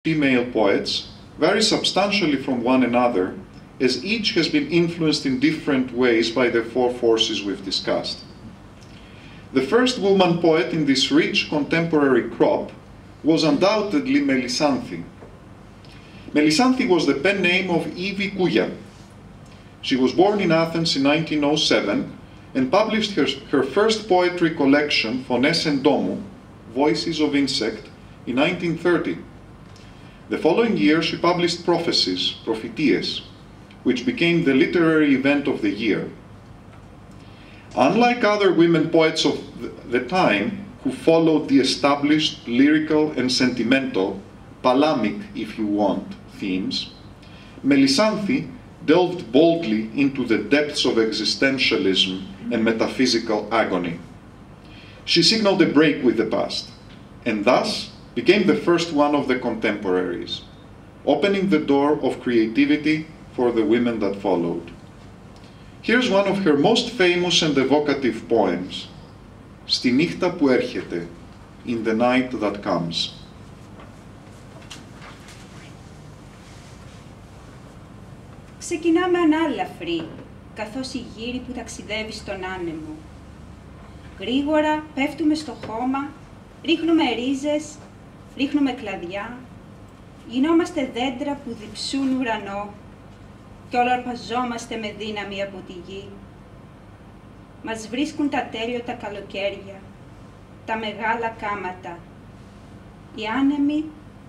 female poets vary substantially from one another, as each has been influenced in different ways by the four forces we've discussed. The first woman poet in this rich contemporary crop was undoubtedly Melissanthi. Melissanthi was the pen name of Ivi Kouya. She was born in Athens in 1907 and published her first poetry collection, Phones Endomou, Voices of Insect, in 1930. The following year she published Prophecies, Propheties, which became the literary event of the year. Unlike other women poets of the time who followed the established lyrical and sentimental, polemic if you want, themes, Melissanthi delved boldly into the depths of existentialism and metaphysical agony. She signaled a break with the past, and thus became the first one of the contemporaries, opening the door of creativity for the women that followed. Here's one of her most famous and evocative poems, Στη νύχτα που έρχεται, In the Night That Comes. Ξεκινάμε ανάλαφροι, καθώς η γύρι που ταξιδεύει στον άνεμο. Γρήγορα πέφτουμε στο χώμα, ρίχνουμε ρίζες, ρίχνουμε κλαδιά, γινόμαστε δέντρα που διψούν ουρανό και όλα αρπαζόμαστε με δύναμη από τη γη. Μας βρίσκουν τα τέλειωτα καλοκαίρια, τα μεγάλα κάματα. Οι άνεμοι,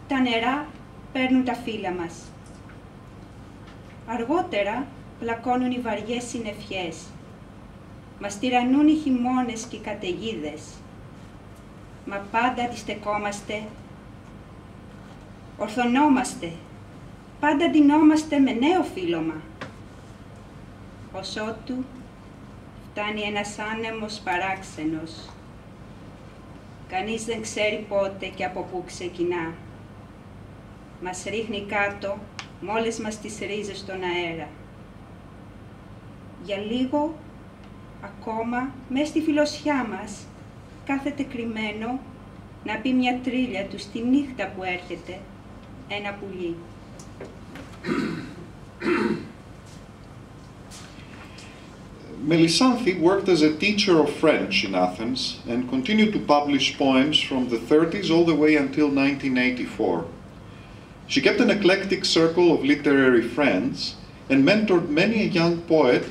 τα νερά παίρνουν τα φύλλα μας. Αργότερα πλακώνουν οι βαριές συννεφιές. Μας τυραννούν οι χειμώνες και οι καταιγίδες. Μα πάντα αντιστεκόμαστε, ορθωνόμαστε, πάντα ντυνόμαστε με νέο φύλλωμα. Ως ότου φτάνει ένας άνεμος παράξενος. Κανείς δεν ξέρει πότε και από πού ξεκινά. Μας ρίχνει κάτω με όλες μας τις ρίζες στον αέρα. Για λίγο, ακόμα, μες στη φιλοσιά μας, κάθεται κρυμμένο να πει μια τρίλια του στη νύχτα που έρχεται ένα πουλί. Melissanthi worked as a teacher of French in Athens and continued to publish poems from the 30s all the way until 1984. She kept an eclectic circle of literary friends and mentored many a young poet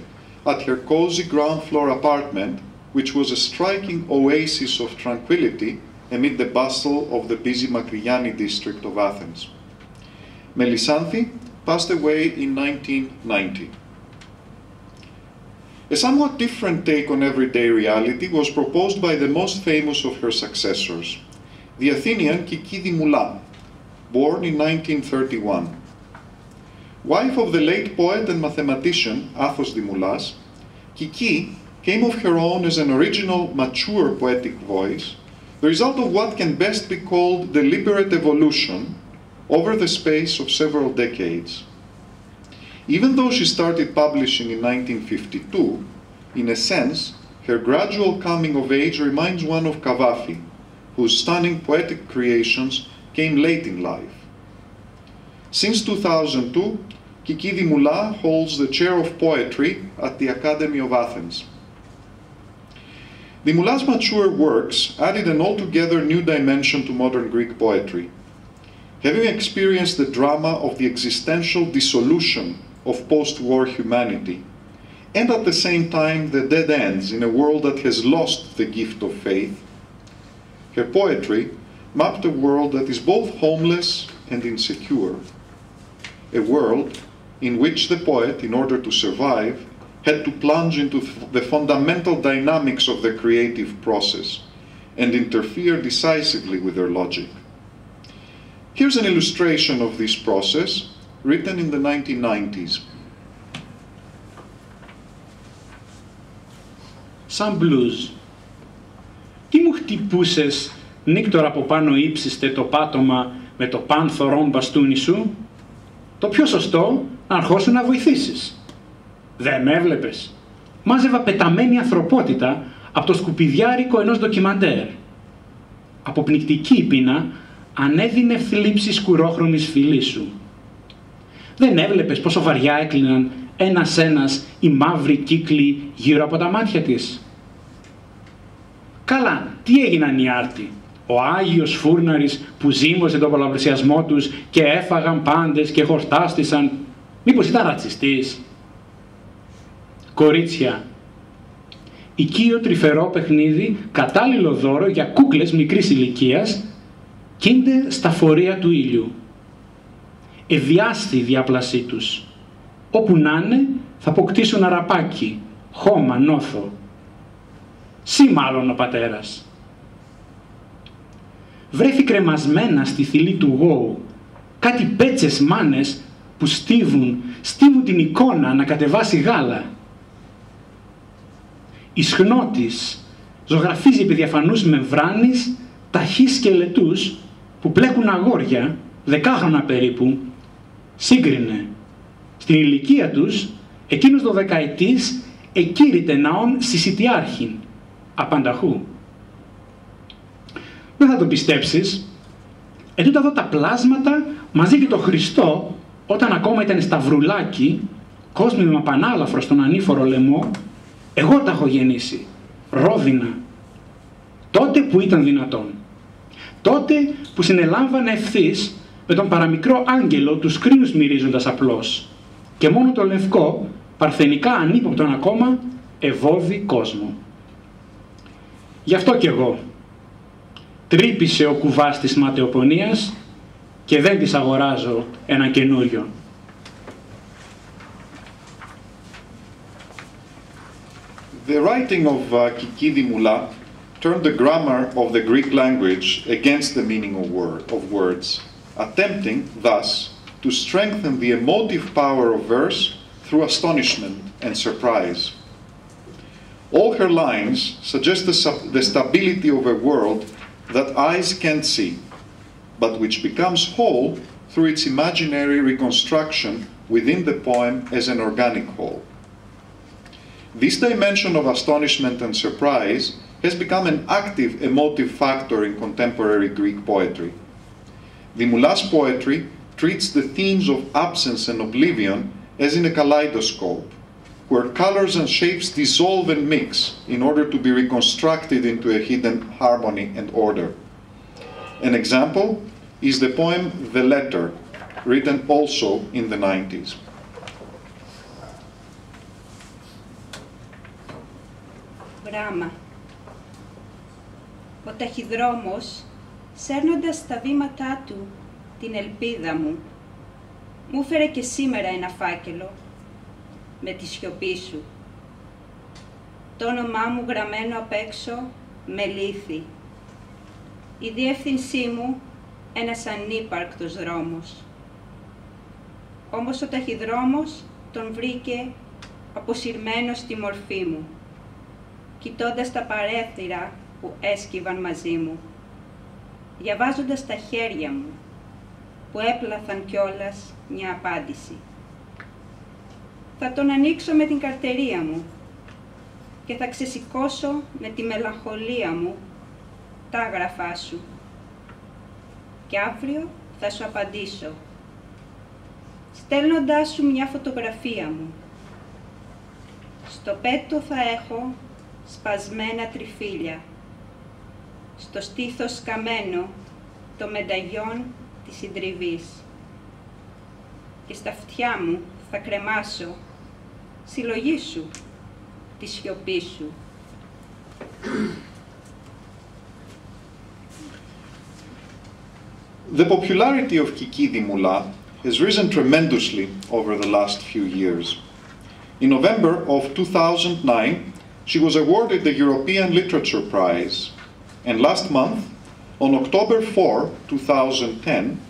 at her cozy ground floor apartment, which was a striking oasis of tranquility amid the bustle of the busy Makriani district of Athens. Melissanthi passed away in 1990. A somewhat different take on everyday reality was proposed by the most famous of her successors, the Athenian Kiki Dimoula, born in 1931. Wife of the late poet and mathematician Athos Dimoulas, Kiki came of her own as an original, mature poetic voice, the result of what can best be called deliberate evolution over the space of several decades. Even though she started publishing in 1952, in a sense, her gradual coming of age reminds one of Cavafy, whose stunning poetic creations came late in life. Since 2002, Kiki Dimoula holds the chair of poetry at the Academy of Athens. Dimoula's mature works added an altogether new dimension to modern Greek poetry. Having experienced the drama of the existential dissolution of post-war humanity, and at the same time the dead ends in a world that has lost the gift of faith, her poetry mapped a world that is both homeless and insecure, a world in which the poet, in order to survive, had to plunge into the fundamental dynamics of the creative process and interfere decisively with their logic. Here's an illustration of this process, written in the 1990s. Σαν blues. Τι μου χτυπούσες νύκτορα από πάνω ύψιστε το πάτωμα με το πάνθωρον μπαστούνι σου? Το πιο σωστό, να αρχώσουν να βοηθήσεις. Δεν με έβλεπες. Μάζευα πεταμένη ανθρωπότητα από το σκουπιδιάρικο ενός ντοκιμαντέρ. Αποπνικτική η πείνα, αν έδινε θλίψη σκουρόχρωμης φυλής σου. Δεν έβλεπες πόσο βαριά έκλειναν ένας-ένας οι μαύροι κύκλοι γύρω από τα μάτια της. Καλά, τι έγιναν οι άρτοι? Ο Άγιος Φούρναρης που ζήμωσε τον πολλαπλασιασμό τους και έφαγαν πάντες και χορτάστησαν. Μήπως ήταν ρατσιστής? Κορίτσια, οικείο τρυφερό παιχνίδι, κατάλληλο δώρο για κούκλες μικρής ηλικίας, κίνται στα φορεία του ήλιου. Εδιάστη η διάπλασή τους. Όπου να είναι θα αποκτήσουν αραπάκι, χώμα, νόθο. Συ μάλλον ο πατέρας. Βρέθη κρεμασμένα στη θηλή του γόου κάτι πέτσες μάνες που στίβουν την εικόνα να κατεβάσει γάλα. Η σχνότης ζωγραφίζει επί διαφανούς μεμβράνης ταχύς σκελετούς που πλέκουν αγόρια, 10χρονα περίπου. Σύγκρινε. Στην ηλικία τους, εκείνος 12ετής εκήρυτε ναόν συσιτιάρχην, απανταχού. Δεν θα το πιστέψεις, ετούτα εδώ τα πλάσματα μαζί και το Χριστό, όταν ακόμα ήταν σταυρουλάκι, κόσμημα πανάλαφρο στον ανήφορο λαιμό, εγώ τα έχω γεννήσει, ρόδινα. Τότε που ήταν δυνατόν. Τότε που συνελάμβανε ευθύς με τον παραμικρό άγγελο τους κρίνους μυρίζοντας απλώς και μόνο το λευκό, παρθενικά ανύποπτον ακόμα, ευώδη κόσμο. Γι' αυτό κι εγώ. Τρύπησε ο κουβάς της ματαιοπονίας και δεν της αγοράζω ένα καινούριο. The writing of Kiki Dimoula turned the grammar of the Greek language against the meaning of words, attempting, thus, to strengthen the emotive power of verse through astonishment and surprise. All her lines suggest the stability of a world that eyes can't see, but which becomes whole through its imaginary reconstruction within the poem as an organic whole. This dimension of astonishment and surprise has become an active emotive factor in contemporary Greek poetry. Dimoula's poetry treats the themes of absence and oblivion as in a kaleidoscope, where colors and shapes dissolve and mix in order to be reconstructed into a hidden harmony and order. An example is the poem The Letter, written also in the 90s. Γράμμα. Ο ταχυδρόμος, σέρνοντας στα βήματά του την ελπίδα μου έφερε και σήμερα ένα φάκελο με τη σιωπή σου. Το όνομά μου γραμμένο απ' έξω με λίθι. Η διεύθυνσή μου ένας ανύπαρκτος δρόμος. Όμως ο ταχυδρόμος τον βρήκε αποσυρμένο στη μορφή μου, κοιτώντας τα παρέθυρα που έσκυβαν μαζί μου, διαβάζοντας τα χέρια μου που έπλαθαν κιόλας μια απάντηση. Θα τον ανοίξω με την καρτερία μου και θα ξεσηκώσω με τη μελαγχολία μου τα άγραφά σου. Και αύριο θα σου απαντήσω, στέλνοντάς σου μια φωτογραφία μου. Στο πέτο θα έχω σπασμένα τριφύλια, στο στήθος καμένο το μενταγιόν της συντριβής και στα αυτιά μου θα κρεμάσω συλλογή σου, τη σιωπή σου. The popularity of Kiki Dimoula has risen tremendously over the last few years. In November of 2009, she was awarded the European Literature Prize, and last month, on October 4, 2010,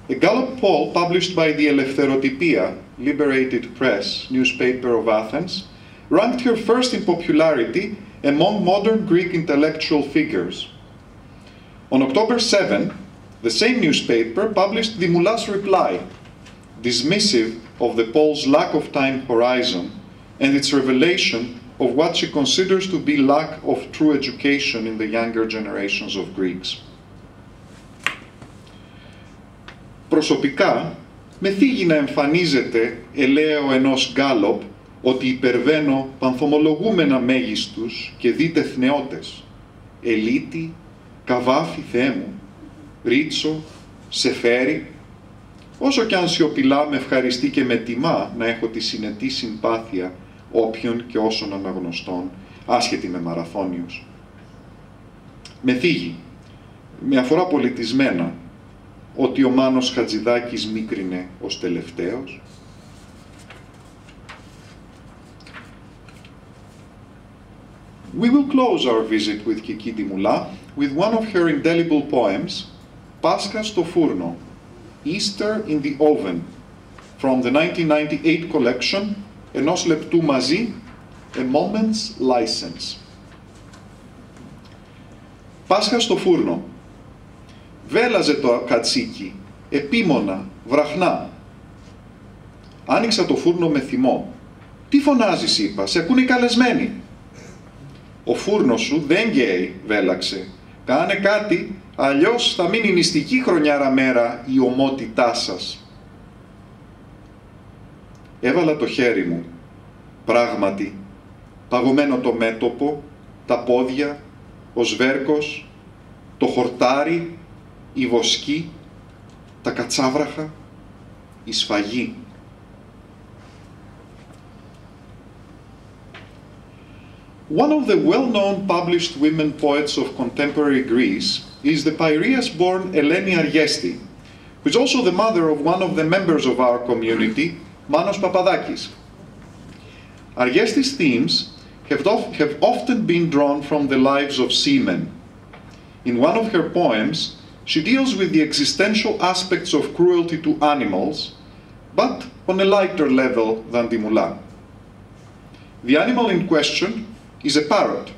a Gallup poll published by the Eleftherotypia, Liberated Press newspaper of Athens, ranked her first in popularity among modern Greek intellectual figures. On October 7, the same newspaper published Dimoula's reply, dismissive of the poll's lack of time horizon and its revelation of what she considers to be lack of true education in the younger generations of Greeks. Προσωπικά, με θίγει να εμφανίζεται ελαίο ενός γκάλοπ ότι υπερβαίνω πανθομολογούμενα μέγιστους και δίτεθ νεότες, Ελίτη, Καβάφη Θεέ μου, Ρίτσο, Σεφέρι, όσο κι αν σιωπηλά με ευχαριστεί και με τιμά να έχω τη συνετή συμπάθεια όποιων και όσων αναγνωστών, άσχετη με μαραθώνιους. Με θίγει, με αφορά πολιτισμένα, ότι ο Μάνος Χατζηδάκης μίκρινε ως τελευταίος. We will close our visit with Kiki Dimoula with one of her indelible poems, Πάσχα στο φούρνο, Easter in the Oven, from the 1998 collection, Ενός λεπτού μαζί, A Moment's License. Πάσχα στο φούρνο. Βέλαζε το κατσίκι, επίμονα, βραχνά. Άνοιξα το φούρνο με θυμό. Τι φωνάζεις, είπα, σε ακούνε οι καλεσμένοι. Ο φούρνος σου δεν γκέει, βέλαξε. Κάνε κάτι, αλλιώς θα μείνει νηστική χρονιάρα μέρα η ομότητά σας. Έβαλα το χέρι μου, πράγματι, παγωμένο το μέτωπο, τα πόδια, ο σβέρκος, το χορτάρι, η βοσκή, τα κατσάβραχα, η σφαγή. One of the well-known published women poets of contemporary Greece is the Piraeus-born Eleni Arghesti, who is also the mother of one of the members of our community, Manos Papadakis. Arghesti's themes have often been drawn from the lives of seamen. In one of her poems, she deals with the existential aspects of cruelty to animals, but on a lighter level than Dimoula. The animal in question is a parrot,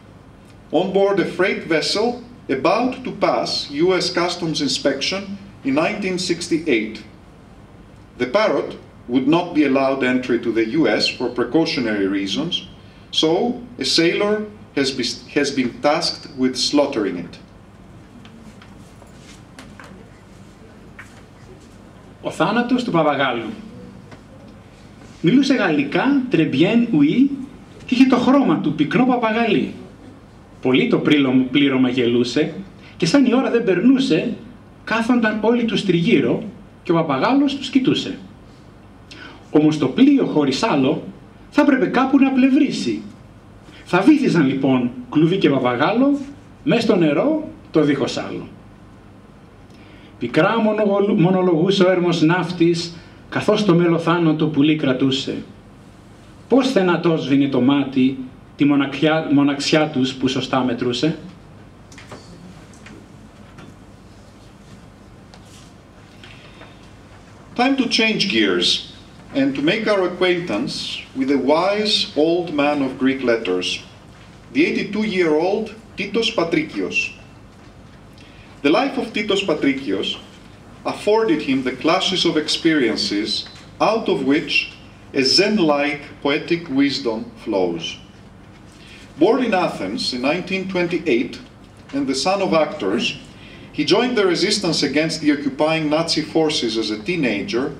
on board a freight vessel about to pass US Customs inspection in 1968. The parrot would not be allowed entry to the US for precautionary reasons, so a sailor has been tasked with slaughtering it. Ο θάνατος του παπαγάλου. Μιλούσε γαλλικά, très bien, oui, και είχε το χρώμα του πυκνό παπαγαλί. Πολύ το πλήρωμα γελούσε και σαν η ώρα δεν περνούσε, κάθονταν όλοι τους τριγύρω και ο παπαγάλος τους κοιτούσε. Όμως το πλοίο χωρίς άλλο θα έπρεπε κάπου να πλευρίσει. Θα βύθιζαν λοιπόν κλουβί και παπαγάλο μες στο νερό το δίχως άλλο. Πικρά μονολογούσε ο έρμος ναύτης, καθώς το μελοθάνο το πουλί κρατούσε. Πώς θενατό σβήνει το μάτι τη μοναξιά τους που σωστά μετρούσε. Time to change gears and to make our acquaintance with a wise old man of Greek letters, the 82-year-old Titos Patrikios. The life of Titos Patrikios afforded him the clashes of experiences out of which a Zen-like poetic wisdom flows. Born in Athens in 1928 and the son of actors, he joined the resistance against the occupying Nazi forces as a teenager